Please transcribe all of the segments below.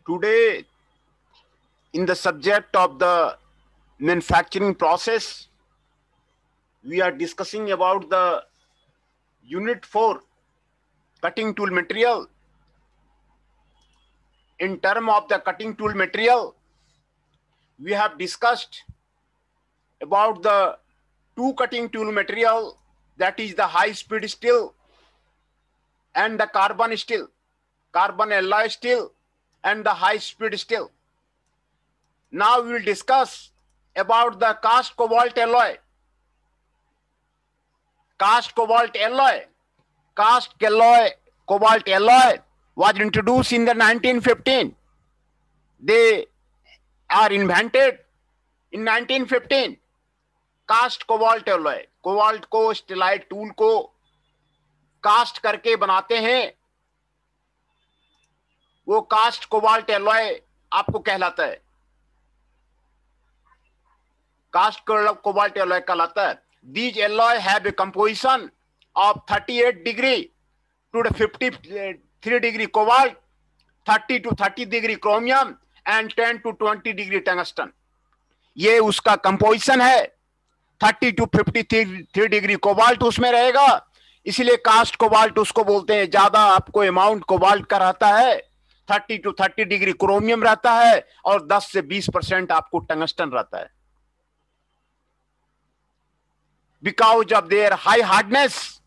Today, in the subject of the manufacturing process, we are discussing about the unit 4 cutting tool material. In term of the cutting tool material, we have discussed about the two cutting tool material, that is the high speed steel and the carbon steel, carbon alloy steel and the high speed steel. Now we will discuss about the cast cobalt alloy. Cast cobalt alloy. Cast cobalt alloy was introduced in the 1915. They are invented in 1915. Cast cobalt alloy, cobalt को stellite tool को cast करके बनाते हैं, वो cast cobalt alloy आपको कहलाता है, cast cobalt alloy कहलाता है. These alloy have a composition of 38 degree to the 53 degree cobalt, 30 to 30 degree chromium and 10 to 20 degree tungsten. ये उसका कंपोजिशन है. 30 to 53 डिग्री कोबाल्ट उसमें रहेगा, इसलिए कास्ट कोबाल्ट उसको बोलते हैं. ज्यादा आपको अमाउंट कोबाल्ट का रहता है, 30 to 30 डिग्री क्रोमियम रहता है और 10 से 20% आपको टंगस्टन रहता है. Because of their high hardness,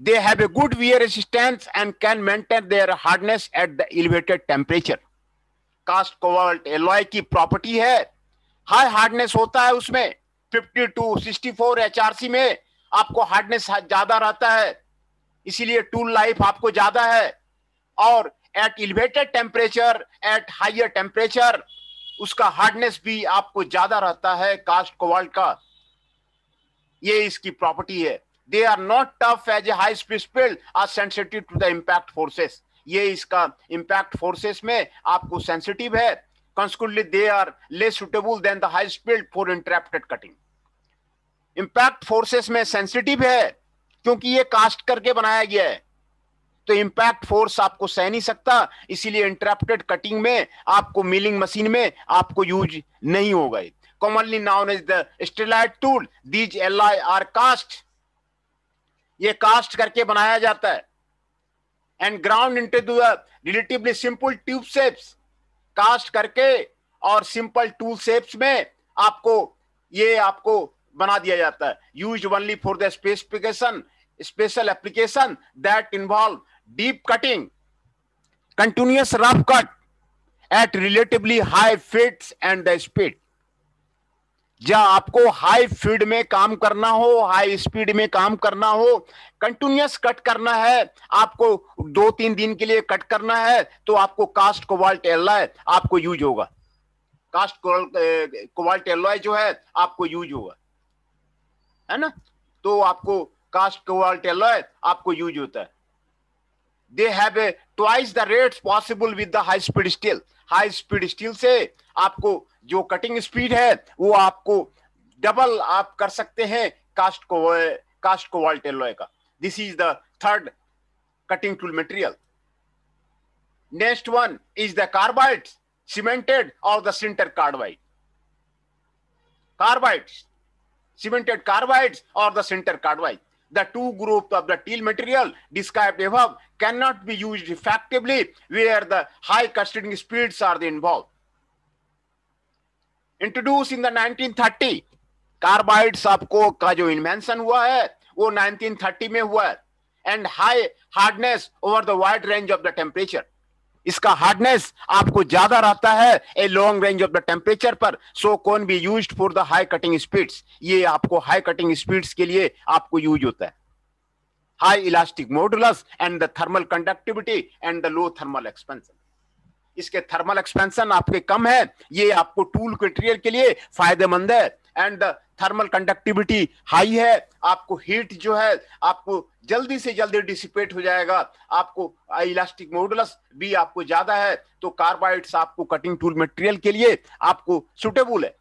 they have a good wear resistance and can maintain their hardness at the elevated temperature. Cast cobalt alloy की प्रॉपर्टी है, हाई हार्डनेस होता है उसमें. 50 to 64 HRC में आपको हार्डनेस ज्यादा रहता है, इसीलिए टूल लाइफ आपको ज्यादा है. और at elevated temperature, at higher temperature, उसका हार्डनेस भी आपको ज्यादा रहता है कास्ट कोबाल्ट का. ये इसकी प्रॉपर्टी है. They are not tough as a high speed speed, are sensitive to the impact forces. ये इसका इम्पैक्ट फोर्सेस में आपको सेंसिटिव है. Consequently, they are less suitable than the high speed for interrupted cutting. Impact forces में sensitive है क्योंकि ये cast करके बनाया गया है, तो इम्पैक्ट फोर्स आपको सह नहीं सकता, इसीलिए इंटरप्टेड कटिंग में आपको मिलिंग मशीन में आपको यूज नहीं होगा. Commonly known as the Stellite tool, these alloy are cast. ये कास्ट करके बनाया जाता है and ground into the relatively simple tube shapes. Cast करके और सिंपल टूल शेप्स में आपको बना दिया जाता है. Used only for the specification special application that involve deep cutting, continuous rough cut at relatively high fits and the speed. जहां आपको हाई फीड में काम करना हो, हाई स्पीड में काम करना हो, कंटिन्यूअस कट करना है, आपको 2-3 दिन के लिए कट करना है, तो आपको कास्ट कोबाल्ट एलॉय आपको यूज होगा. कास्ट कोबाल्ट एलॉय जो है आपको यूज होगा, है ना. तो आपको कास्ट कोबाल्ट एलॉय आपको यूज होता है. They have a twice the rates possible with the high speed steel. High speed steel से आपको जो कटिंग स्पीड है वो आपको डबल आप कर सकते हैं कास्ट कोबाल्ट एलॉय का. This is the third cutting tool material. Next one is the carbide, cemented और the sinter carbide. Carbides, cemented carbides or the sinter carbide. The two groups of the steel material described above cannot be used effectively where the high casting speeds are involved. Introduced in the 1930, carbides आपको का जो invention हुआ है वो 1930 में हुआ है. And high hardness over the wide range of the temperature. इसका हार्डनेस आपको ज्यादा रहता है a long range of the temperature पर, so can be used for the high cutting speeds. ये आपको हाई कटिंग स्पीड्स के लिए आपको यूज होता है. High elastic modulus and the thermal conductivity and the low thermal expansion. इसके thermal expansion आपके कम है, ये आपको टूल मटेरियल के लिए फायदेमंद है. And the thermal conductivity high है, आपको हीट जो है आपको जल्दी से जल्दी डिसिपेट हो जाएगा. आपको इलास्टिक मॉडुलस भी आपको ज्यादा है, तो कार्बाइड्स आपको कटिंग टूल मटेरियल के लिए आपको सुटेबल है.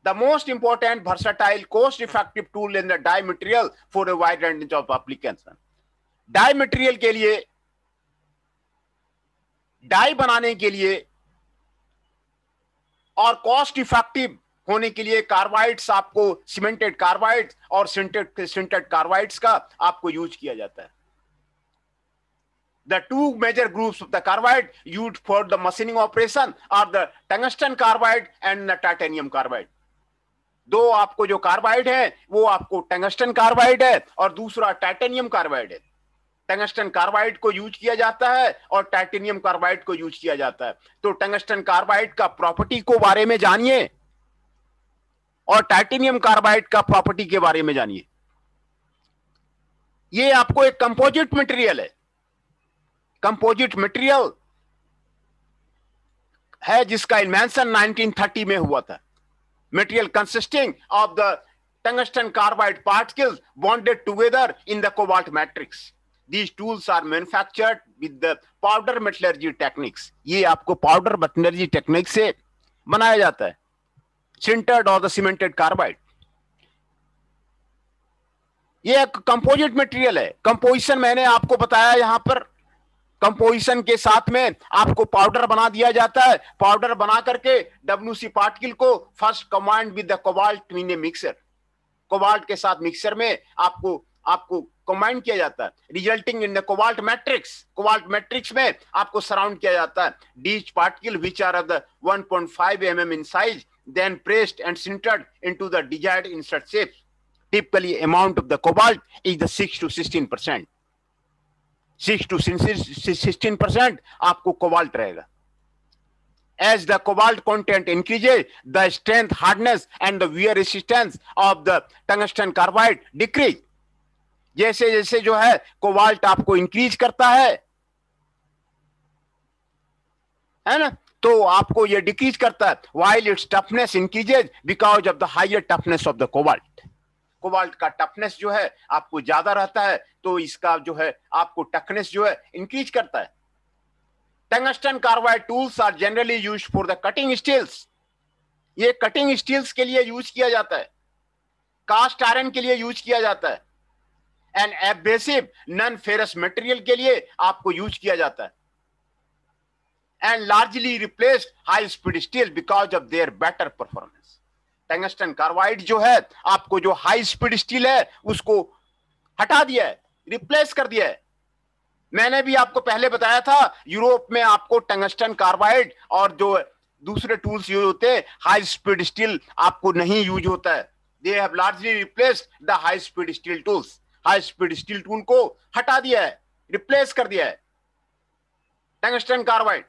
The most important versatile cost effective tool in the die material for a wide range of application. Die material के लिए डाई बनाने के लिए और कॉस्ट इफेक्टिव होने के लिए कार्बाइड्स आपको सीमेंटेड कार्बाइड्स और सिंटेड कार्बाइड्स का आपको यूज किया जाता है. The two major groups of the carbide used for the machining operation are the tungsten carbide and the titanium carbide. दो आपको जो कार्बाइड है वो आपको टंगस्टन कार्बाइड है और दूसरा टाइटेनियम कार्बाइड है. टंगस्टन कार्बाइड को यूज किया जाता है और टाइटेनियम कार्बाइड को यूज किया जाता है. तो टंगस्टन कार्बाइड का प्रॉपर्टी को बारे में जानिए और टाइटेनियम कार्बाइड का प्रॉपर्टी के बारे में जानिए. ये आपको एक कंपोजिट मटेरियल है. कंपोजिट मटेरियल है जिसका इन्वेंशन 1930 में हुआ था. Material consisting of the tungsten carbide particles bonded together in the cobalt matrix. These tools are manufactured with the powder metallurgy techniques. ये आपको पाउडर मेटलर्जी टेक्निक से बनाया जाता है. सिंटर्ड और द सीमेंटेड कार्बाइड ये एक कंपोजिट मटेरियल है. कंपोजिशन मैंने आपको बताया यहां पर. कंपोजिशन के साथ में आपको पाउडर बना दिया जाता है. पाउडर बना करके WC पार्टिकल को first combined with the cobalt in A mixer. Cobalt के साथ मिक्सर में आपको कंबाइन किया जाता है. Resulting in the cobalt matrix. Cobalt matrix में आपको सराउंड किया जाता है. These particles which are of the 1.5 mm in size then pressed and sintered into the desired insert shape. Typically amount of the cobalt is the 6 to 16%. 6 to 16% आपको cobalt रहेगा. As the cobalt content increases, the strength, hardness and the wear resistance of the tungsten carbide decrease. जैसे जैसे जो है cobalt आपको increase करता है ना, तो आपको ये डिक्रीज करता है. while its toughness increases because of the higher toughness of the cobalt. Cobalt का टफनेस जो है आपको ज्यादा रहता है तो इसका जो है आपको टफनेस जो है इंक्रीज करता है. Tungsten carbide tools are generally used for the cutting steels. ये कटिंग स्टील्स के लिए यूज किया जाता है. कास्ट आयरन के लिए यूज किया जाता है. And abrasive non ferrous material के लिए आपको यूज किया जाता है. And largely replaced high speed steel because of their better performance. Tungsten carbide जो है आपको जो हाई स्पीड स्टील है उसको हटा दिया है, रिप्लेस कर दिया है. मैंने भी आपको पहले बताया था यूरोप में आपको टंगस्टन कार्बाइड और जो दूसरे टूल्स यूज होते हैं हाई स्पीड स्टील आपको नहीं यूज होता है. They have largely replaced the high speed steel tools. High speed steel tool को हटा दिया है, रिप्लेस कर दिया है टंगस्टन कार्बाइड.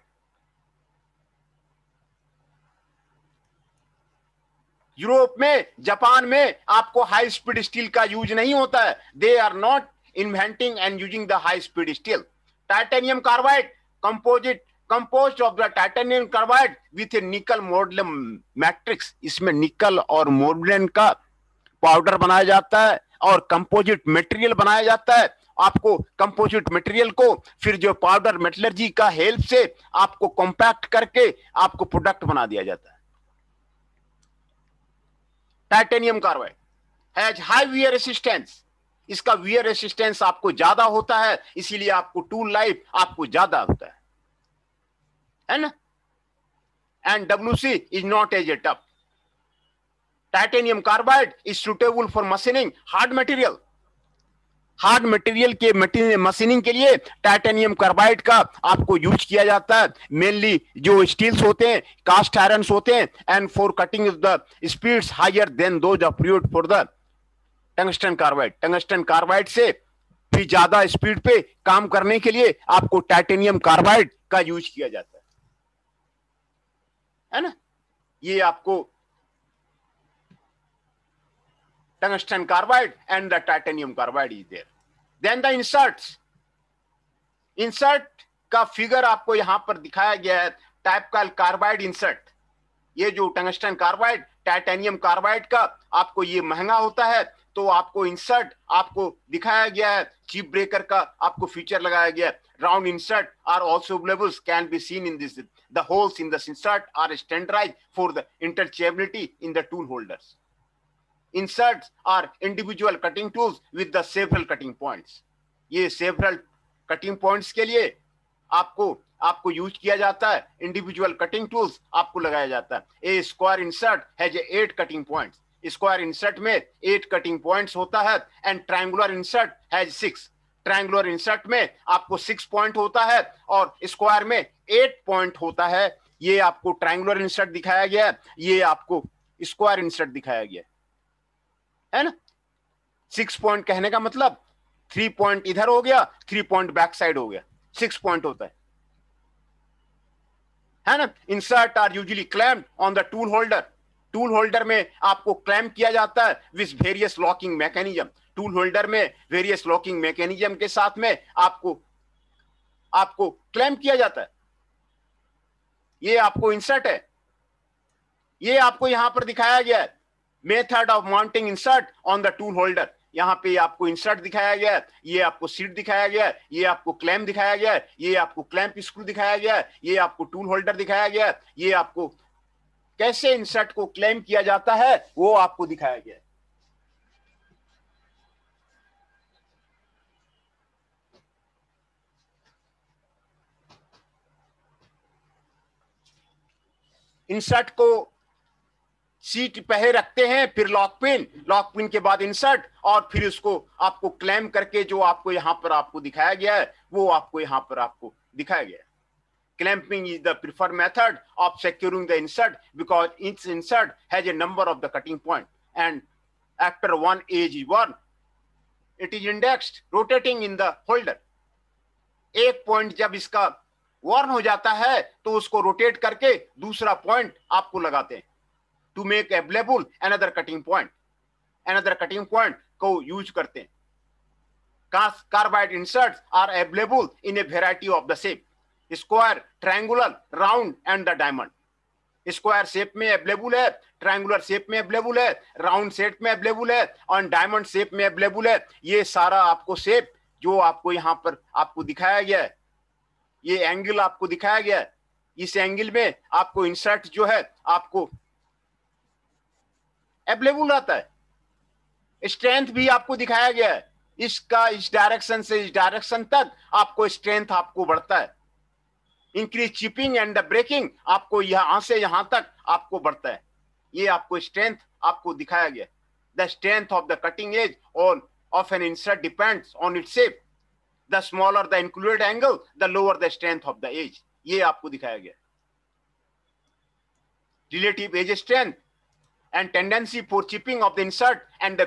यूरोप में, जापान में आपको हाई स्पीड स्टील का यूज नहीं होता है. They are not inventing and using the high speed steel. Titanium carbide composed of the titanium carbide with a nickel molybdenum matrix. इसमें निकल और मोलिब्डेनम का पाउडर बनाया जाता है और कंपोजिट मटेरियल बनाया जाता है. आपको कंपोजिट मटेरियल को फिर जो पाउडर मेटलर्जी का हेल्प से आपको कॉम्पैक्ट करके आपको प्रोडक्ट बना दिया जाता है. Titanium carbide has high wear resistance. इसका वियर रेसिस्टेंस आपको ज्यादा होता है, इसीलिए आपको टूल लाइफ आपको ज्यादा होता है ना. And WC is not as a tough. Titanium carbide is suitable for machining hard material. Hard material के मशीनिंग के लिए टाइटेनियम कार्बाइड का आपको यूज किया जाता है. मेनली जो स्टील्स होते हैं, कास्ट आयरन्स होते हैं. And for cutting the speeds higher than those approved for the tungsten carbide. Tungsten carbide से भी ज्यादा स्पीड पे काम करने के लिए आपको टाइटेनियम कार्बाइड का यूज किया जाता है ना. ये आपको tungsten carbide and the titanium carbide is there. Then the inserts. Insert का फिगर आपको यहां पर दिखाया गया है. टाइप का कार्बाइड इंसर्ट. ये जो टंगस्टन कार्बाइड, टाइटेनियम कार्बाइड का आपको ये महंगा होता है तो आपको इंसर्ट आपको दिखाया गया है. चिप ब्रेकर का आपको फीचर लगाया गया है. Round insert are also available, can be seen in this. The holes in the insert are standardized for the interchangeability in the tool holders. Inserts are individual cutting tools with the several cutting points. ये several cutting points के लिए आपको आपको use किया जाता है, individual cutting tools आपको लगाया जाता है। A square insert has 8 cutting points, square insert में 8 कटिंग पॉइंट्स होता है। And triangular insert has 6, triangular insert में आपको 6 पॉइंट होता है और स्क्वायर में 8 पॉइंट होता है। ये आपको ट्रायंगुलर इंसर्ट दिखाया गया है, ये आपको स्क्वायर इंसर्ट दिखाया गया है ना। 6 पॉइंट कहने का मतलब 3 पॉइंट इधर हो गया, 3 पॉइंट बैक साइड हो गया, 6 पॉइंट होता है ना। Insert are usually clamped on the tool holder, tool holder में आपको क्लैम्प किया जाता है with various locking mechanism, tool holder में वेरियस लॉकिंग मैकेनिज्म के साथ में आपको क्लैम्प किया जाता है। ये आपको इंसर्ट है, ये आपको यहां पर दिखाया गया है, method of mounting insert on the tool holder. यहां पे आपको इंसर्ट दिखाया गया है, ये आपको सीट दिखाया गया है, ये आपको क्लैम्प दिखाया गया है, ये आपको क्लैम्प स्क्रू दिखाया गया है, ये आपको टूल होल्डर दिखाया गया है, ये आपको कैसे इंसर्ट को क्लैम्प किया जाता है वो आपको दिखाया गया है। इंसर्ट को सीट पहले रखते हैं, फिर लॉक पिन के बाद इंसर्ट, और फिर उसको आपको क्लैम्प करके जो आपको यहां पर आपको दिखाया गया है वो आपको यहां पर आपको दिखाया गया है। Clamping is the preferred method of securing the insert because each insert has a number of the cutting point, and after one edge is worn, it is indexed, rotating in the holder. एक point जब इसका वर्न हो जाता है तो उसको rotate करके दूसरा पॉइंट आपको लगाते हैं to make available another cutting point, another cutting point को यूज करते हैं। Carbide inserts are available in a variety of the shape, square, triangular, round and the diamond. Square shape में अवेलेबल है, ट्रायंगुलर शेप में available है, round shape में available है और डायमंड शेप में अवेलेबल है। ये सारा आपको शेप जो आपको यहां पर आपको दिखाया गया है, ये एंगल आपको दिखाया गया है, इस एंगल में आपको इंसर्ट जो है आपको अवेलेबल रहता है। स्ट्रेंथ भी आपको दिखाया गया है, इसका इस डायरेक्शन से इस डायरेक्शन तक आपको स्ट्रेंथ आपको बढ़ता है। Increase chipping and the breaking आपको यहां से यहां तक आपको बढ़ता है। ये आपको स्ट्रेंथ आपको दिखाया गया। The strength of the cutting edge of an insert depends on its shape, the smaller the included angle the lower the strength of the edge. ये आपको दिखाया गया। Relative edge strength and tendency for chipping of the insert and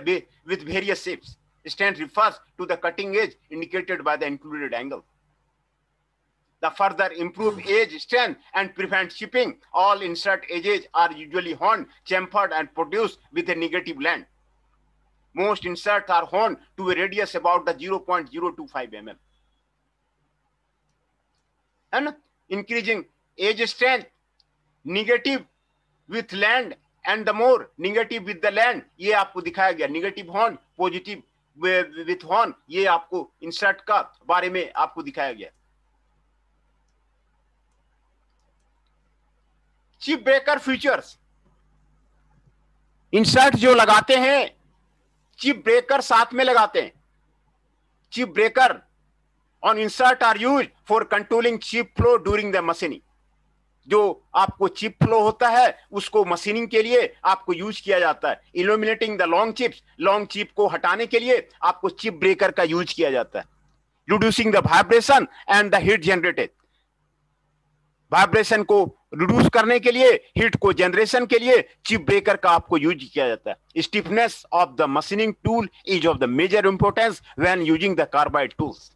with various shapes. Strength refers to the cutting edge indicated by the included angle. The further improve edge strength and prevent chipping, all insert edges are usually honed, chamfered and produced with a negative length. Most inserts are honed to a radius about the 0.025 mm. And increasing edge strength, negative with land and the more negative with the land, ये आपको दिखाया गया। Negative horn, positive with horn, ये आपको insert का बारे में आपको दिखाया गया। चिप ब्रेकर फीचर्स, इंसर्ट जो लगाते हैं चिप ब्रेकर साथ में लगाते हैं। Chip breaker on insert are used for controlling chip flow during the machining. जो आपको चिप फ्लो होता है उसको मशीनिंग के लिए आपको यूज किया जाता है। Illuminating the long chips, long chip को हटाने के लिए आपको चिप ब्रेकर का यूज किया जाता है। Reducing the vibration and the heat generated, vibration को रिड्यूस करने के लिए, हीट को जनरेशन के लिए चिप ब्रेकर का आपको यूज किया जाता है। Stiffness of the machining tool is of the major importance when using the carbide tools.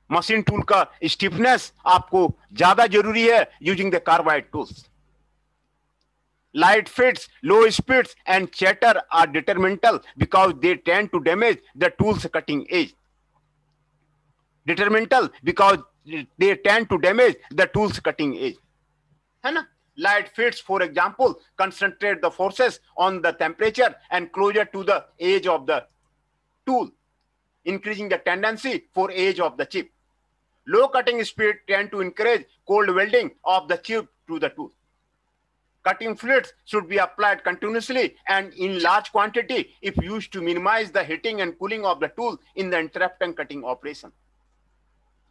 Machine tool का स्टिफनेस आपको ज्यादा जरूरी है using the carbide tools. Light fits, low speeds and chatter are detrimental because they tend to damage the tools cutting edge. Detrimental because they tend to damage the tools cutting edge, है ना। Light fits for example concentrate the forces on the temperature and closer to the edge of the tool, increasing the tendency for age of the chip. Low cutting speed tend to encourage cold welding of the chip to the tool. Cutting fluids should be applied continuously and in large quantity if used to minimize the heating and cooling of the tool in the interrupting cutting operation.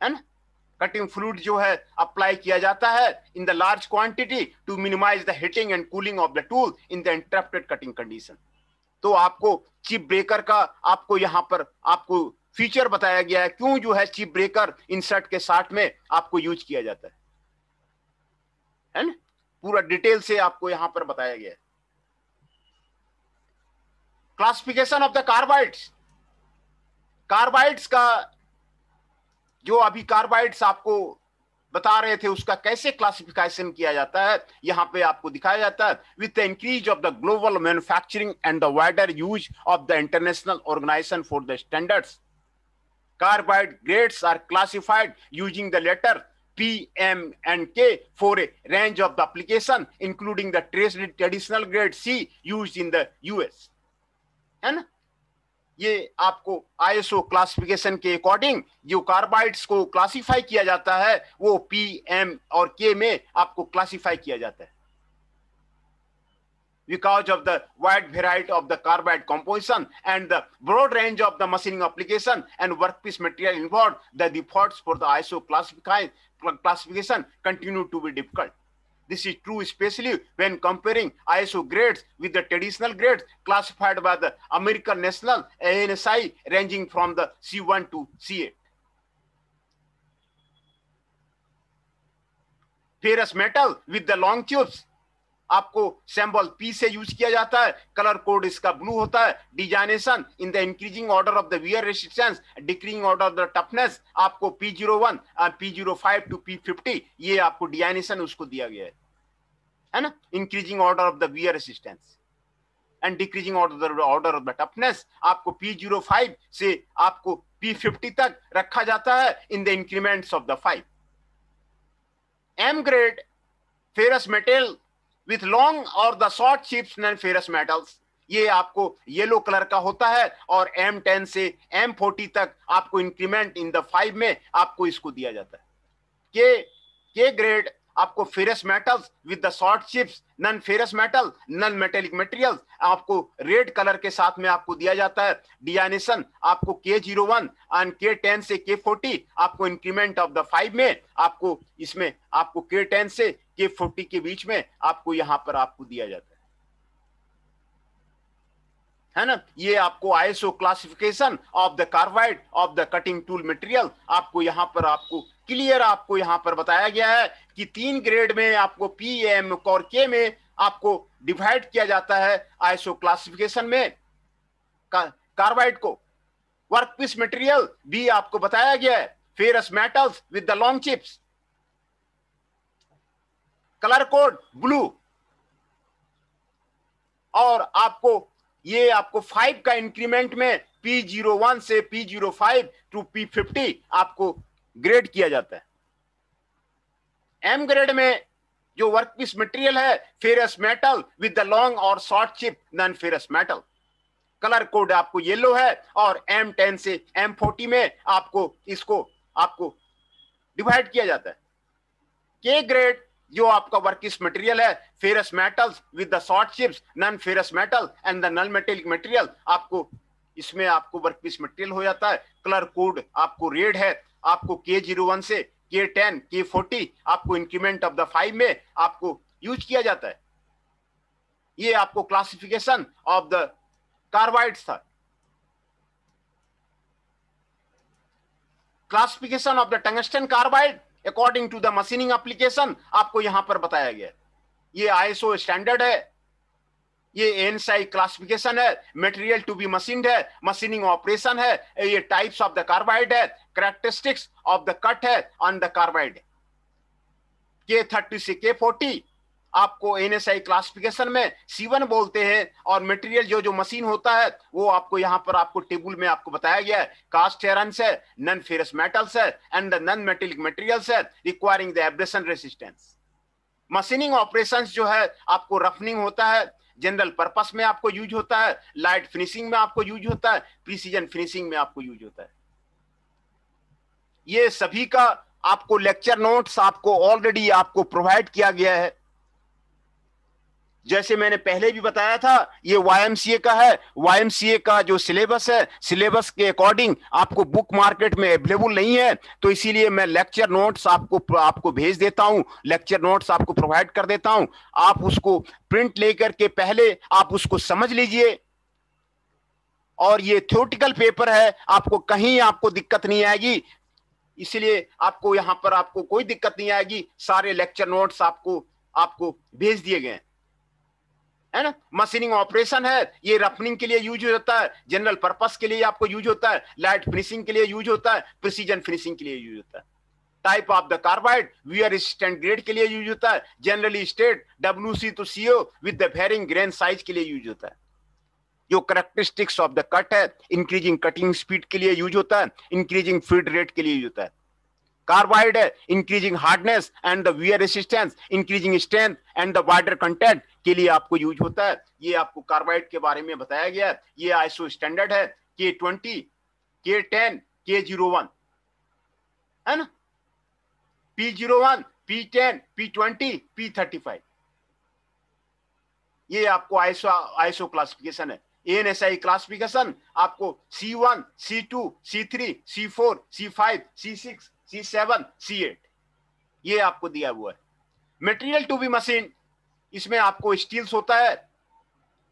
And cutting fluid जो है apply किया जाता है in the large quantity to minimize the heating and cooling of the tool in the interrupted cutting condition. तो आपको chip breaker का आपको यहां पर आपको फीचर बताया गया है, क्यों जो है चिप ब्रेकर इंसर्ट के साथ में आपको यूज किया जाता है ना, पूरा डिटेल से आपको यहां पर बताया गया है। Classification of the carbides, carbides का जो अभी कार्बाइड्स आपको बता रहे थे उसका कैसे क्लासिफिकेशन किया जाता है यहां पे आपको दिखाया जाता है। With the increase of the global manufacturing and the wider use of the international organization for the standards, carbide grades are classified using the letter P, M, and K for a range of the application, including the traditional grade C used in the US. है ना, ये आपको ISO classification के according जो carbides को classify किया जाता है वो P, M और K में आपको क्लासिफाई किया जाता है। Because of the wide variety of the carbide composition and the broad range of the machining application and workpiece material involved, the defaults for the ISO classification continue to be difficult. This is true especially when comparing ISO grades with the traditional grades classified by the American National ANSI ranging from the C1 to C8. Ferrous metal with the long tubes आपको symbol P से use किया जाता है, colour code इसका blue होता है। Designation in the increasing order of the wear resistance, decreasing order of the toughness, आपको P01 P05 to P50 ये आपको डिजाइनेशन उसको दिया गया है ना। Increasing order of the wear resistance and decreasing order of the toughness आपको P05 से आपको P50 तक रखा जाता है in the increments of the 5। M grade ferrous metal with long or the short chips non ferrous metals, ये आपको yellow colour का होता है और M10 से M40 तक आपको इंक्रीमेंट इन द 5 में आपको इसको दिया जाता है। के ग्रेड आपको ferrous metals with the short chips non ferrous metal non metallic materials आपको रेड कलर के साथ में आपको दिया जाता है। डिजाइनेशन आपको K01 एंड K10 से K40 आपको इंक्रीमेंट ऑफ द 5 में आपको इसमें आपको K10 से K40 के बीच में आपको यहां पर आपको दिया जाता है ना। ये आपको ISO classification of the carbide of the cutting tool material आपको यहां पर आपको क्लियर आपको यहां पर बताया गया है कि 3 ग्रेड में आपको P, M और K में आपको डिवाइड किया जाता है आईएसओ क्लासिफिकेशन में कार्बाइड को। वर्कपीस मटेरियल भी आपको बताया गया है, ferrous metals with the long chips, colour code blue, और आपको ये आपको 5 का इंक्रीमेंट में P01 से P05 टू P50 आपको ग्रेड किया जाता है। M ग्रेड में जो वर्कपीस मटेरियल है ferrous metal with the long और short chip non ferrous metal, colour code आपको येलो है और M10 से M40 में आपको इसको आपको डिवाइड किया जाता है। K ग्रेड जो आपका वर्कपीस मटेरियल है ferrous metals with the short chips non ferrous metal and the non metallic material आपको इसमें आपको वर्कपीस मटेरियल हो जाता है। कलर कोड आपको रेड है, आपको K01 से K10 K40 आपको इंक्रीमेंट ऑफ द 5 में आपको यूज किया जाता है। ये आपको क्लासिफिकेशन ऑफ द कार्बाइड्स था। Classification of the tungsten carbide according to the machining application आपको यहां पर बताया गया। ये आईएसओ स्टैंडर्ड है, ये एएनएसआई क्लासिफिकेशन है, मटेरियल टू बी मशीन्ड है, मशीनिंग ऑपरेशन है, ये टाइप्स ऑफ द कार्बाइड है, कैरेक्टरिस्टिक्स ऑफ द कट है ऑन द कार्बाइड। K30 से K40 आपको एएनएसआई क्लासिफिकेशन में C1 बोलते हैं, और मटेरियल जो मशीन होता है वो आपको यहां पर आपको टेबल में आपको बताया गया है। कास्ट आयरन्स है, नॉन फेरस मेटल्स है and the non metallic materials है requiring the abrasion resistance. Machining operations जो है आपको रफनिंग होता है, जनरल पर्पस में आपको यूज होता है, लाइट फिनिशिंग में आपको यूज होता है, प्रिसीजन फिनिशिंग में आपको यूज होता है। ये सभी का आपको लेक्चर नोट्स आपको ऑलरेडी आपको प्रोवाइड किया गया है। जैसे मैंने पहले भी बताया था, ये वाईएमसीए का है। वाईएमसीए का जो सिलेबस है, सिलेबस के अकॉर्डिंग आपको बुक मार्केट में अवेलेबल नहीं है, तो इसीलिए मैं लेक्चर नोट्स आपको आपको भेज देता हूं, लेक्चर नोट्स आपको प्रोवाइड कर देता हूं। आप उसको प्रिंट लेकर के पहले आप उसको समझ लीजिए, और ये थ्योरेटिकल पेपर है, आपको कहीं आपको दिक्कत नहीं आएगी, इसलिए आपको यहां पर आपको कोई दिक्कत नहीं आएगी। सारे लेक्चर नोट्स आपको आपको भेज दिए गए है ना। मशीनिंग ऑपरेशन है, ये रफनिंग के लिए यूज होता है, जनरल पर्पस के लिए आपको यूज होता है, लाइट फिनिशिंग के लिए यूज होता है, प्रिसीजन फिनिशिंग के लिए यूज होता है। Type of the carbide, wear resistant grade के लिए यूज होता है, generally state WC to CO with the varying grain size के लिए यूज होता है। जो करेक्टरिस्टिक्स ऑफ द कट है, इंक्रीजिंग कटिंग स्पीड के लिए यूज होता है, इंक्रीजिंग फीड रेट के लिए यूज होता है। कार्बाइड है, increasing hardness and the wear resistance, increasing strength and the wider content के लिए आपको यूज होता है। ये आपको कार्बाइड के बारे में बताया गया है। ये आईएसओ स्टैंडर्ड है K20, K10, K01, है ना। P01, P10, P20, P35, ये आपको आईएसओ क्लासिफिकेशन है। ANSI क्लासिफिकेशन आपको C1, C2, C3, C4, C5, C6, C7, C8 ये आपको दिया हुआ है। मटेरियल टू बी मशीन, इसमें आपको स्टील्स होता है,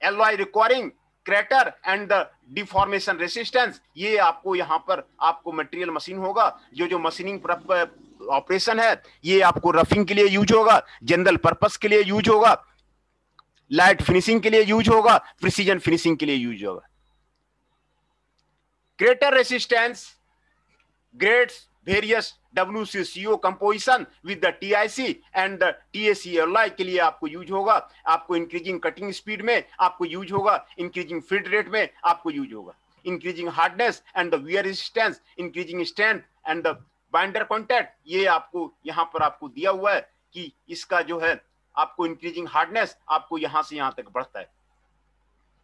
alloy requiring crater and the deformation resistance, ये आपको यहां पर आपको मटेरियल मशीन होगा। जो मशीनिंग ऑपरेशन है, ये आपको रफिंग के लिए यूज होगा, जनरल पर्पस के लिए यूज होगा, लाइट फिनिशिंग के लिए यूज होगा, प्रिसीजन फिनिशिंग के लिए यूज होगा। Crater resistance grades various WCCO composition with the TIC and the TAC alloy के लिए आपको यूज होगा। आपको इंक्रीजिंग कटिंग स्पीड में आपको यूज होगा, इंक्रीजिंग फीड रेट में आपको यूज होगा, increasing hardness and the wear resistance, increasing strength and the binder contact, ये आपको यहां पर आपको दिया हुआ है कि इसका जो है आपको इंक्रीजिंग हार्डनेस आपको यहां से यहां तक बढ़ता है,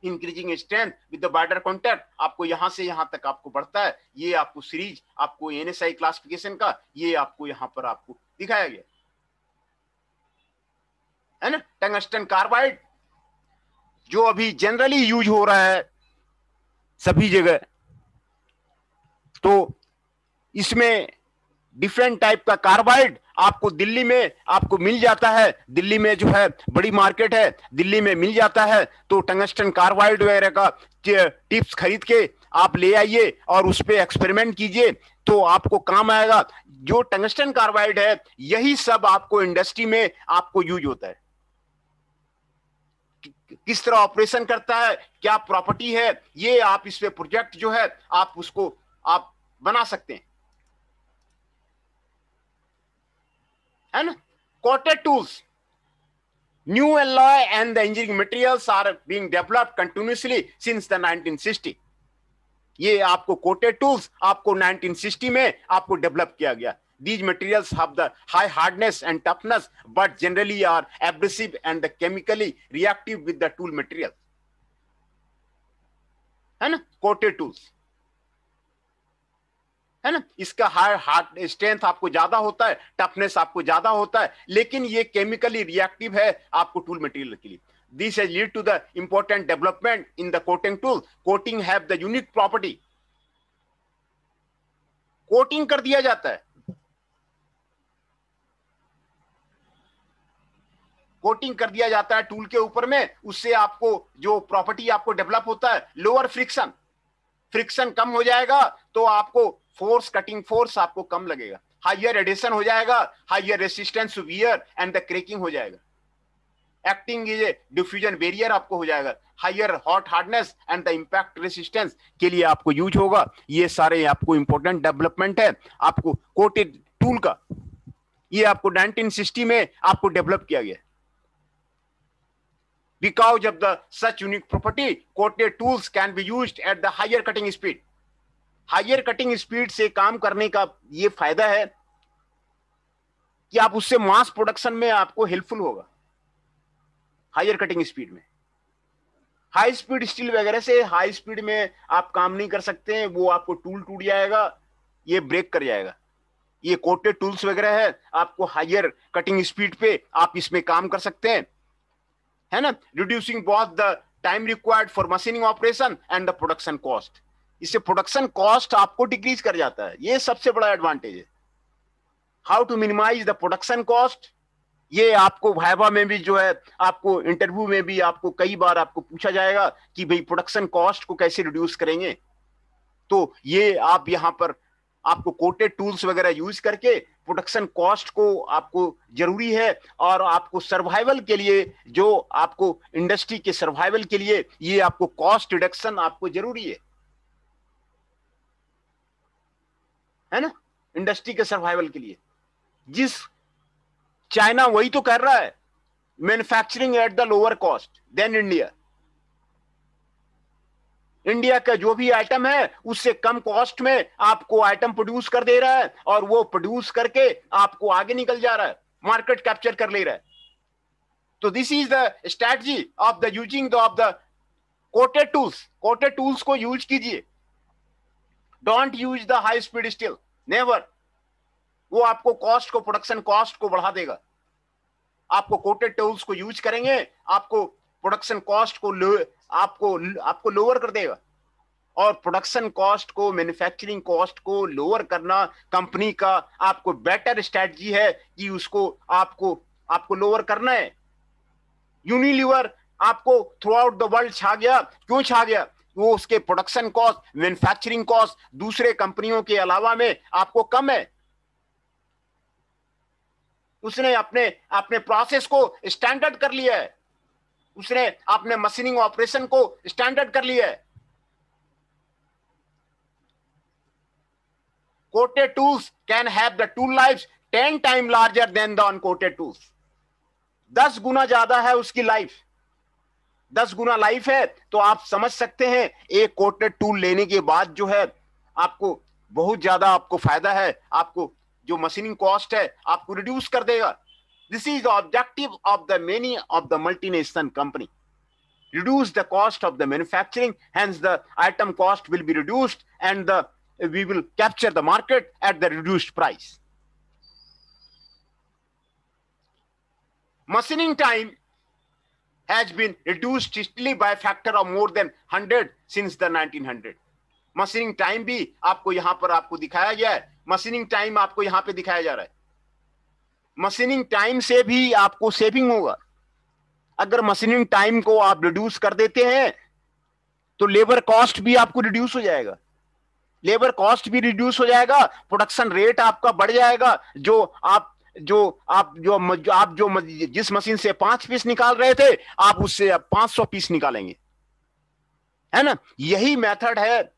increasing strength with the binder contact आपको यहां से यहां तक आपको बढ़ता है। ये आपको सीरीज आपको NSI क्लासिफिकेशन का ये आपको यहां पर आपको दिखाया गया है ना। टंगस्टन कार्बाइड जो अभी जनरली यूज हो रहा है सभी जगह, तो इसमें डिफरेंट टाइप का कार्बाइड आपको दिल्ली में आपको मिल जाता है। दिल्ली में जो है बड़ी मार्केट है, दिल्ली में मिल जाता है। तो टंगस्टन कार्बाइड वगैरह का टिप्स खरीद के आप ले आइए और उस पर एक्सपेरिमेंट कीजिए, तो आपको काम आएगा। जो टंगस्टन कार्बाइड है, यही सब आपको इंडस्ट्री में आपको यूज होता है। किस तरह ऑपरेशन करता है, क्या प्रॉपर्टी है, ये आप इस पे प्रोजेक्ट जो है आप उसको आप बना सकते हैं, है ना। Coated tools, new alloy and the engineering materials are being developed continuously since the 1960। ये आपको कोटेड टूल्स आपको 1960 में आपको डेवलप किया गया। These materials have the high hardness and toughness but generally are abrasive and chemically reactive with the tool material, है ना। Coated tools है ना, इसका हार्ड स्ट्रेंथ आपको ज्यादा होता है, टफनेस आपको ज्यादा होता है, लेकिन ये केमिकली रिएक्टिव है आपको टूल मटेरियल के लिए। This has lead to the important development in the coating tool. Coating have the unique property, coating कर दिया जाता है, कोटिंग कर दिया जाता है टूल के ऊपर में, उससे आपको जो प्रॉपर्टी आपको डेवलप होता है, लोअर फ्रिक्शन, फ्रिक्शन कम हो जाएगा तो आपको फोर्स, कटिंग फोर्स आपको कम लगेगा, हाइयर एडिशन हो जाएगा, higher resistance to wear and the cracking हो जाएगा, acting is a diffusion barrier आपको हो जाएगा, higher hot hardness and the impact resistance के लिए आपको यूज होगा। ये सारे आपको इंपॉर्टेंट डेवलपमेंट है आपको कोटेड टूल का, ये आपको 1960 में आपको डेवलप किया गया। Because of the such unique property, coated tools can be used at the higher cutting speed। Higher cutting speed से काम करने का ये फायदा है कि आप उससे मास प्रोडक्शन में आपको हेल्पफुल होगा। हायर कटिंग स्पीड में, हाई स्पीड स्टील वगैरह से हाई स्पीड में आप काम नहीं कर सकते हैं, वो आपको टूल टूट जाएगा, ये ब्रेक कर जाएगा। ये कोटेड टूल्स वगैरह है, आपको हायर कटिंग स्पीड पे आप इसमें काम कर सकते हैं। है ना, reducing both the time required for machining operation and the production cost. इससे प्रोडक्शन कॉस्ट आपको डिक्रीज कर जाता है, ये सबसे बड़ा एडवांटेज है। How to minimize the production cost, ये आपको वाइवा में भी जो है, आपको इंटरव्यू में भी आपको कई बार आपको पूछा जाएगा कि भाई प्रोडक्शन कॉस्ट को कैसे रिड्यूस करेंगे। तो ये आप यहां पर आपको कोटेड टूल्स वगैरह यूज करके प्रोडक्शन कॉस्ट को आपको जरूरी है, और आपको सर्वाइवल के लिए, जो आपको इंडस्ट्री के सर्वाइवल के लिए ये आपको कॉस्ट रिडक्शन आपको जरूरी है ना, इंडस्ट्री के सर्वाइवल के लिए। जिस चाइना वही तो कर रहा है, manufacturing at the lower cost than India. India का जो भी आइटम है उससे कम कॉस्ट में आपको आइटम प्रोड्यूस कर दे रहा है, और वो प्रोड्यूस करके आपको आगे निकल जा रहा है, मार्केट कैप्चर कर ले रहा है। तो this is the strategy of the using of the coated tools. Coated tools को यूज कीजिए, don't use the high speed steel, never. वो आपको कॉस्ट को, प्रोडक्शन कॉस्ट को बढ़ा देगा। आपको कोटेड टूल्स को यूज करेंगे, आपको प्रोडक्शन कॉस्ट को आपको लोअर कर देगा। और प्रोडक्शन कॉस्ट को, मैन्युफैक्चरिंग कॉस्ट को लोअर करना कंपनी का आपको बेटर स्ट्रेटजी है कि उसको आपको लोअर करना है। यूनिलीवर आपको थ्रू आउट द वर्ल्ड छा गया, क्यों छा गया? वो उसके प्रोडक्शन कॉस्ट, मैन्युफैक्चरिंग कॉस्ट दूसरे कंपनियों के अलावा में आपको कम है। उसने अपने अपने प्रोसेस को स्टैंडर्ड कर लिया है, उसने अपने मशीनिंग ऑपरेशन को स्टैंडर्ड कर लिया है। Coated tools can have the tool life 10 time larger than the uncoated tools. 10 गुना ज्यादा है उसकी लाइफ, 10 गुना लाइफ है। तो आप समझ सकते हैं एक कोटेड टूल लेने के बाद जो है आपको बहुत ज्यादा आपको फायदा है, आपको जो मशीनिंग कॉस्ट है आपको रिड्यूस कर देगा। This is the objective of the many of the multinational company, reduce the cost of the manufacturing, hence the item cost will be reduced and we will capture the market at the reduced price. Machining time has been reduced steadily by a factor of more than 100 since the 1900. Machining time भी आपको यहां पर आपको दिखाया गया है, machining time आपको यहां पे दिखाया जा रहा है। मशीनिंग टाइम से भी आपको सेविंग होगा। अगर मशीनिंग टाइम को आप रिड्यूस कर देते हैं तो लेबर कॉस्ट भी आपको रिड्यूस हो जाएगा, लेबर कॉस्ट भी रिड्यूस हो जाएगा, प्रोडक्शन रेट आपका बढ़ जाएगा। आप जिस मशीन से 5 पीस निकाल रहे थे आप उससे अब 500 पीस निकालेंगे, है ना। यही मेथड है,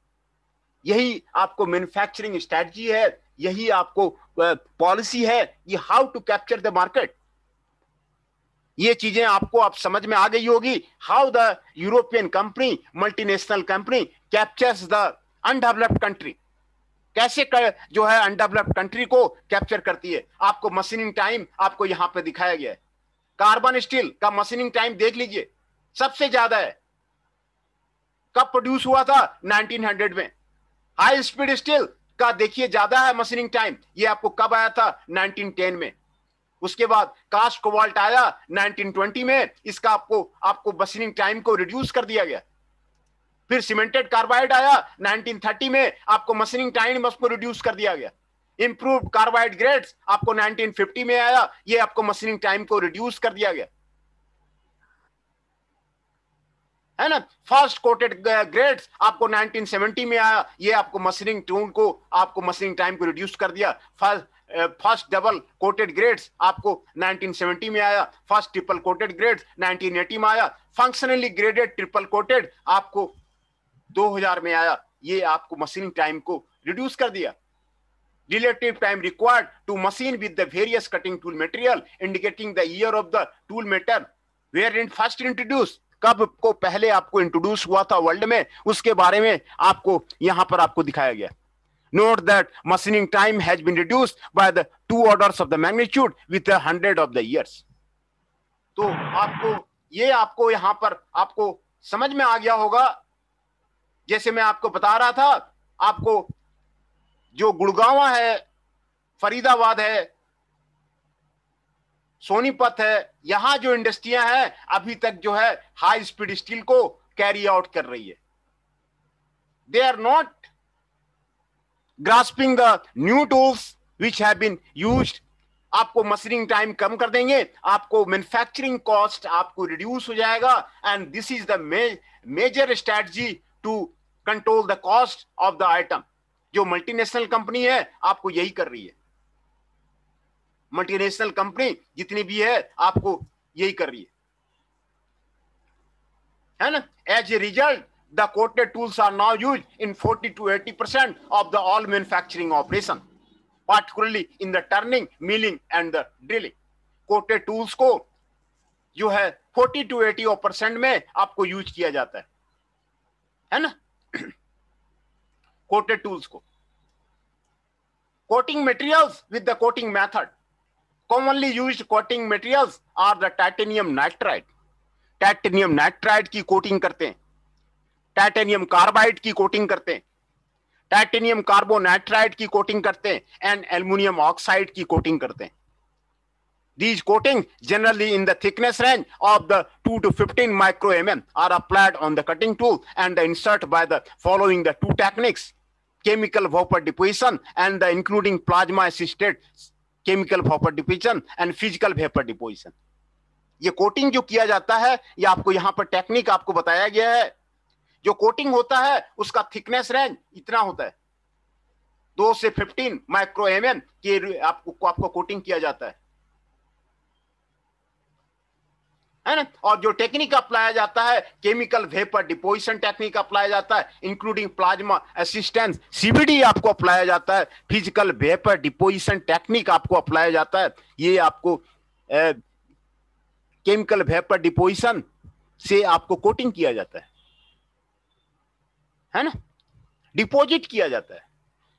यही आपको मैन्युफैक्चरिंग स्ट्रेटजी है, यही आपको पॉलिसी है कि how to capture the market. ये चीजें आपको आप समझ में आ गई होगी। How the European company, multinational company captures the undeveloped country, कैसे जो है अनडेवलप्ड कंट्री को कैप्चर करती है। आपको मशीनिंग टाइम आपको यहां पे दिखाया गया है। कार्बन स्टील का मशीनिंग टाइम देख लीजिए, सबसे ज्यादा है। कब प्रोड्यूस हुआ था? 1900 में। हाई स्पीड स्टील का देखिए ज्यादा है मशीनिंग टाइम, ये आपको कब आया था? 1910 में। उसके बाद कास्ट कोबाल्ट आया 1920 में, इसका आपको मशीनिंग टाइम को रिड्यूस कर दिया गया। फिर सीमेंटेड कार्बाइड आया 1930 में, आपको मशीनिंग टाइम उसको रिड्यूस कर दिया गया। इंप्रूव्ड कार्बाइड ग्रेड्स आपको 1950 में आया, ये आपको मशीनिंग टाइम को रिड्यूस कर दिया गया, है ना। फर्स्ट कोटेड ग्रेड्स आपको 1970 में आया, ये आपको मशीनिंग टूल को, आपको मशीनिंग टाइम को रिड्यूस कर दिया। फर्स्ट डबल कोटेड ग्रेड्स आपको 1970 में आया, फर्स्ट ट्रिपल कोटेड ग्रेड्स 1980 में आया, फंक्शनली ग्रेडेड ट्रिपल कोटेड आपको 2000 में आया, ये आपको मशीनिंग टाइम को रिड्यूस कर दिया। Relative time required to machine with the various cutting tool material indicating the year of the tool material were in first introduce, कब को पहले आपको इंट्रोड्यूस हुआ था वर्ल्ड में, उसके बारे में आपको यहां पर आपको दिखाया गया। Note that machining time has been reduced by the 2 orders of the magnitude with 100 of the years. तो आपको यहां पर आपको समझ में आ गया होगा। जैसे मैं आपको बता रहा था, आपको जो गुड़गांव है, फरीदाबाद है, सोनीपत है, यहां जो इंडस्ट्रियां हैं अभी तक जो है हाई स्पीड स्टील को कैरी आउट कर रही है. They are not grasping the new tools which have been used. आपको मशीनिंग टाइम कम कर देंगे, आपको मैन्युफैक्चरिंग कॉस्ट आपको रिड्यूस हो जाएगा. And this is the major strategy to control the cost of the item. जो मल्टीनेशनल कंपनी है आपको यही कर रही है. मल्टीनेशनल कंपनी जितनी भी है आपको यही कर रही है ना. As a result the coated tools are now used in 40 to 80% of the all manufacturing operation, particularly in the turning, milling and the drilling. Coated tools को जो है 40 to 80% में आपको यूज किया जाता है ना. coated tools को. Coating materials with the coating method. Commonly used coating materials are the titanium nitride. Titanium nitride की कोटिंग करते हैं, टाइटेनियम कार्बाइड की कोटिंग करते हैं, टाइटेनियम कार्बोनाइट्राइड की कोटिंग करते हैं, एंड एल्युमिनियम ऑक्साइड की कोटिंग करते हैं. These coatings generally in the thickness range of the 2 to 15 micro mm are applied on the cutting tool and the insert by the following the two techniques: chemical vapor deposition and the including plasma assisted chemical vapor deposition and physical vapor deposition. ये coating जो किया जाता है ये आपको यहां पर technique आपको बताया गया है. जो कोटिंग होता है उसका थिकनेस रेंज इतना होता है, 2 से 15 माइक्रो एमएम के आपको कोटिंग किया जाता है ना. और जो टेक्निक अप्लाया जाता है केमिकल वेपर डिपोजिशन टेक्निक अप्लाया जाता है, इंक्लूडिंग प्लाज्मा असिस्टेंस सीबीडी आपको अप्लाया जाता है, फिजिकल वेपर डिपोजिशन टेक्निक आपको अप्लाया जाता है. ये आपको केमिकल वेपर डिपोजिशन से आपको कोटिंग किया जाता है ना. डिपॉजिट किया जाता है,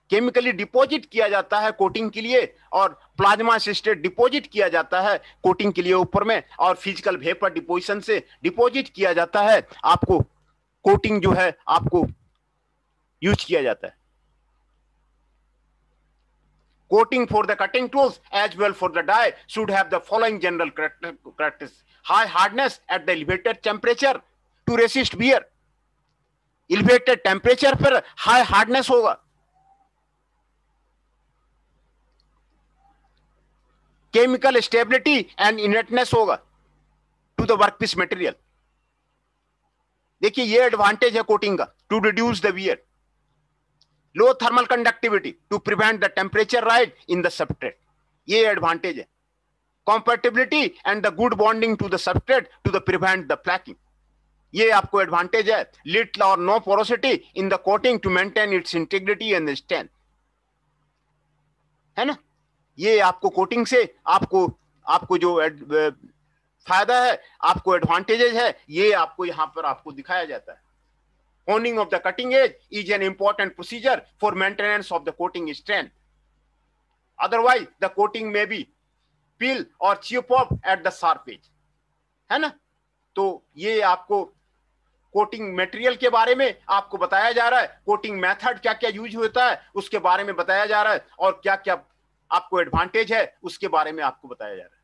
केमिकली डिपॉजिट किया जाता है कोटिंग के लिए, और प्लाज्मा असिस्टेड डिपॉजिट किया जाता है कोटिंग के लिए ऊपर में, और फिजिकल वेपर डिपोजिशन से डिपॉजिट किया जाता है. आपको कोटिंग जो है आपको यूज किया जाता है. Coating for the cutting tools as well for the die should have the following general characteristics: high hardness at the elevated temperature to resist wear. Elevated temperature पर high hardness होगा. Chemical stability and inertness होगा to the workpiece material. देखिए ये advantage है coating का, to reduce the wear. Low thermal conductivity to prevent the temperature rise in the substrate. ये advantage है. Compatibility and the good bonding to the substrate to the prevent the flaking. ये आपको advantage है. Little or no porosity in the coating to maintain its integrity and strength. है ना. ये आपको coating से आपको जो फायदा है, आपको एडवांटेजेस है, ये आपको यहां पर आपको दिखाया जाता है. Honing of the cutting edge is an important procedure for maintenance of the coating strength. Otherwise, the coating may be peel or chip off at the sharp edge. है ना. तो ये आपको कोटिंग मटेरियल के बारे में आपको बताया जा रहा है, कोटिंग मेथड क्या क्या यूज होता है उसके बारे में बताया जा रहा है, और क्या क्या आपको एडवांटेज है उसके बारे में आपको बताया जा रहा है.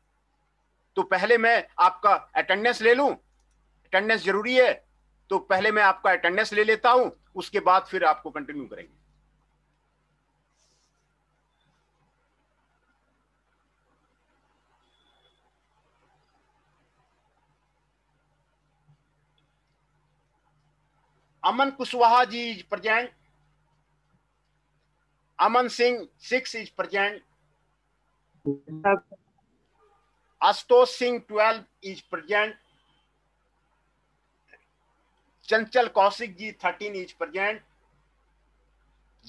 तो पहले मैं आपका अटेंडेंस ले लूं, अटेंडेंस जरूरी है, तो पहले मैं आपका अटेंडेंस ले लेता हूं, उसके बाद फिर आपको कंटिन्यू करेंगे. Aman Kushwaha ji is present. Aman Singh 6 is present. Ashutosh Singh 12 is present. Chanchal Kaushik ji 13 is present.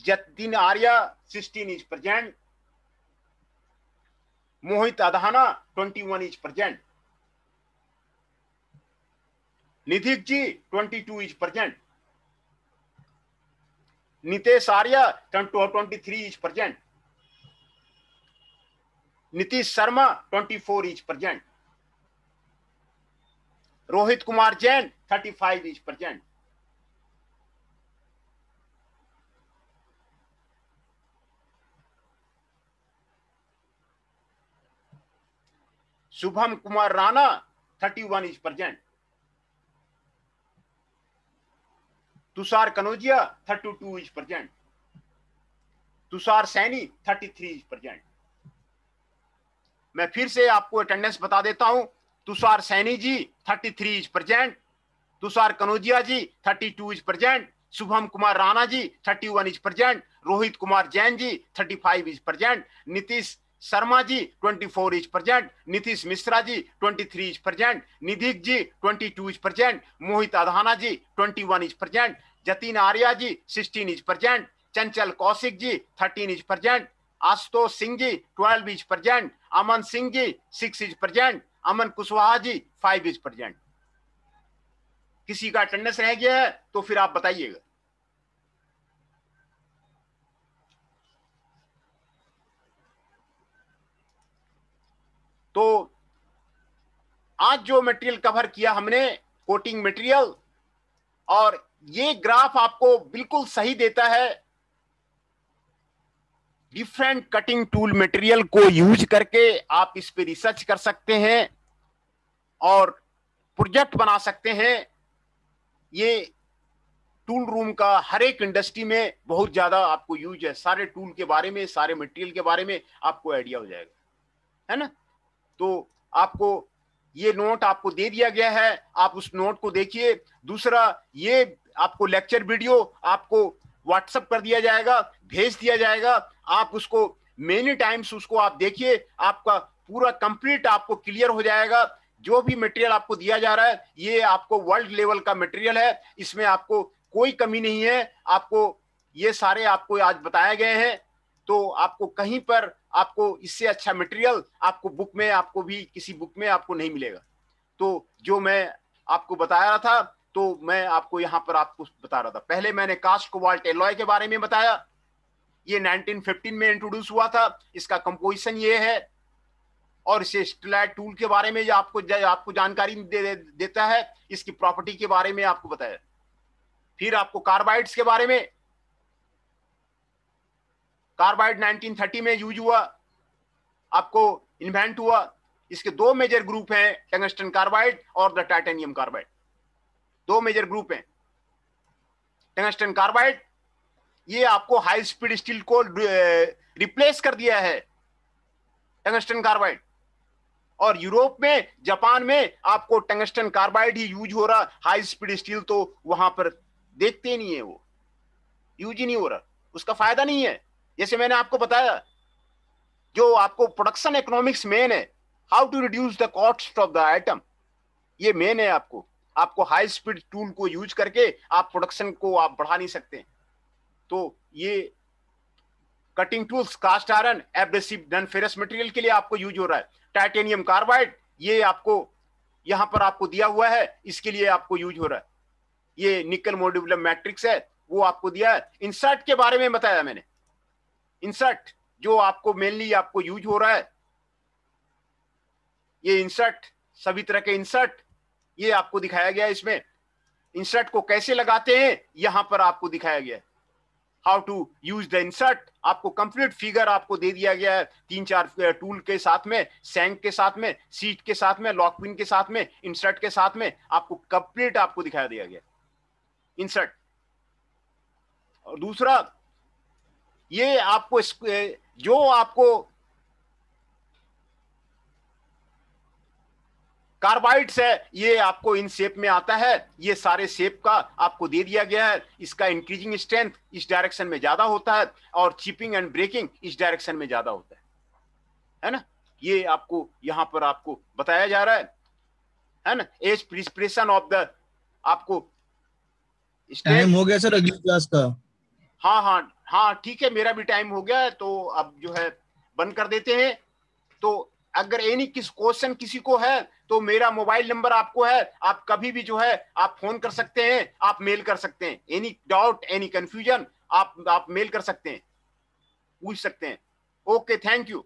Jatin Arya 16 is present. Mohit Adhana 21 is present. Nidhik ji 22 is present. Nitesh Arya 23 is present. Nitish Sharma 24 is present. Rohit Kumar Jain 35 is present. Shubham Kumar Rana 31 is present. Tushar Kanaujia 32 is present. Tushar Saini 33 is present. मैं फिर से आपको अटेंडेंस बता देता हूं। Tushar Saini ji 33 is present. Tushar Kanaujia ji 32 is present. Shubham Kumar Rana ji 31 is present. Rohit Kumar Jain ji 35 is present. Nitish Sharma ji 24 is present. Nitish Mishra ji 23 is present. निधिक ji 22 is present. Mohit Adhana ji 21 is present. Jatin Arya ji 16 is present. Chanchal Kaushik ji 13 is present. Ashutosh Singh ji 12 is present. Aman Singh ji 6 is present. Aman Kushwaha ji 5 is present. किसी का attendance रह गया है तो फिर आप बताइएगा। तो आज जो मटेरियल कवर किया हमने कोटिंग मटेरियल, और ये ग्राफ आपको बिल्कुल सही देता है। डिफरेंट कटिंग टूल मटेरियल को यूज करके आप इस पे रिसर्च कर सकते हैं और प्रोजेक्ट बना सकते हैं। ये टूल रूम का हर एक इंडस्ट्री में बहुत ज्यादा आपको यूज है। सारे टूल के बारे में, सारे मटेरियल के बारे में आपको आइडिया हो जाएगा, है ना। तो आपको ये नोट आपको दे दिया गया है, आप उस नोट को देखिए। दूसरा, ये आपको लेक्चर वीडियो आपको व्हाट्सएप कर दिया जाएगा, भेज दिया जाएगा। आप उसको मेनी टाइम्स उसको आप देखिए, आपका पूरा कंप्लीट आपको क्लियर हो जाएगा। जो भी मटेरियल आपको दिया जा रहा है ये आपको वर्ल्ड लेवल का मटेरियल है, इसमें आपको कोई कमी नहीं है। आपको ये सारे आपको आज बताए गए हैं, तो आपको कहीं पर आपको इससे अच्छा मटेरियल आपको बुक में, आपको भी किसी बुक में आपको नहीं मिलेगा। तो जो मैं आपको बता रहा था, तो मैं आपको यहाँ पर आपको बता रहा था। पहले मैंने कास्ट कोबाल्ट एलॉय के बारे में बताया, ये 1915 में इंट्रोड्यूस हुआ था। इसका कंपोजिशन ये है, और इसे स्टेलाइट टूल के बारे में आपको जानकारी देता है, इसकी प्रॉपर्टी के बारे में आपको बताया। फिर आपको कार्बाइड्स के बारे में, कार्बाइड 1930 में यूज हुआ, आपको इन्वेंट हुआ। इसके दो मेजर ग्रुप हैं, टंगस्टन कार्बाइड और द टाइटेनियम कार्बाइड। दो मेजर ग्रुप हैं। टंगस्टन कार्बाइड ये आपको हाई स्पीड स्टील को रिप्लेस कर दिया है, टंगस्टन कार्बाइड। और यूरोप में, जापान में आपको टंगस्टन कार्बाइड ही यूज हो रहा। हाई स्पीड स्टील तो वहां पर देखते ही नहीं है, वो यूज ही नहीं हो रहा, उसका फायदा नहीं है। जैसे मैंने आपको बताया, जो आपको प्रोडक्शन इकोनॉमिक्स मेन है, how to reduce the cost of the item, ये मेन है। आपको हाई स्पीड टूल को यूज करके आप प्रोडक्शन को आप बढ़ा नहीं सकते। तो ये cutting tools cast iron, abrasive non ferrous material के लिए आपको यूज हो रहा है। टाइटेनियम कार्बाइड ये आपको यहां पर आपको दिया हुआ है, इसके लिए आपको यूज हो रहा है। ये निकल मोलिब्डेनम मैट्रिक्स है, वो आपको दिया है। इंसर्ट के बारे में बताया मैंने, इंसर्ट जो आपको मेनली आपको यूज हो रहा है, ये इंसर्ट, सभी तरह के इंसर्ट ये आपको दिखाया गया है। इसमें इंसर्ट को कैसे लगाते हैं यहां पर आपको दिखाया गया है, how to use the insert. आपको कंप्लीट फिगर आपको दे दिया गया है, 3-4 टूल के साथ में, सैंक के साथ में, सीट के साथ में, लॉक पिन के साथ में, इंसर्ट के साथ में आपको कंप्लीट आपको दिखाया दिया गया इंसर्ट। और दूसरा, ये आपको जो आपको कार्बाइड्स है, ये आपको इन शेप में आता है। ये सारे शेप का आपको दे दिया गया है। इसका इंक्रीजिंग स्ट्रेंथ इस डायरेक्शन में ज्यादा होता है और चिपिंग एंड ब्रेकिंग इस डायरेक्शन में ज्यादा होता है ना। ये आपको यहां पर आपको बताया जा रहा है ना। एज प्रिस्क्रिप्शन ऑफ द, आपको टाइम हो गया सर अगली क्लास का। हाँ ठीक है, मेरा भी टाइम हो गया है, तो अब जो है बंद कर देते हैं। तो अगर एनी क्वेश्चन किसी को है तो मेरा मोबाइल नंबर आपको है, आप कभी भी जो है आप फोन कर सकते हैं, आप मेल कर सकते हैं। एनी डाउट, एनी कंफ्यूजन आप मेल कर सकते हैं, पूछ सकते हैं। Okay, thank you.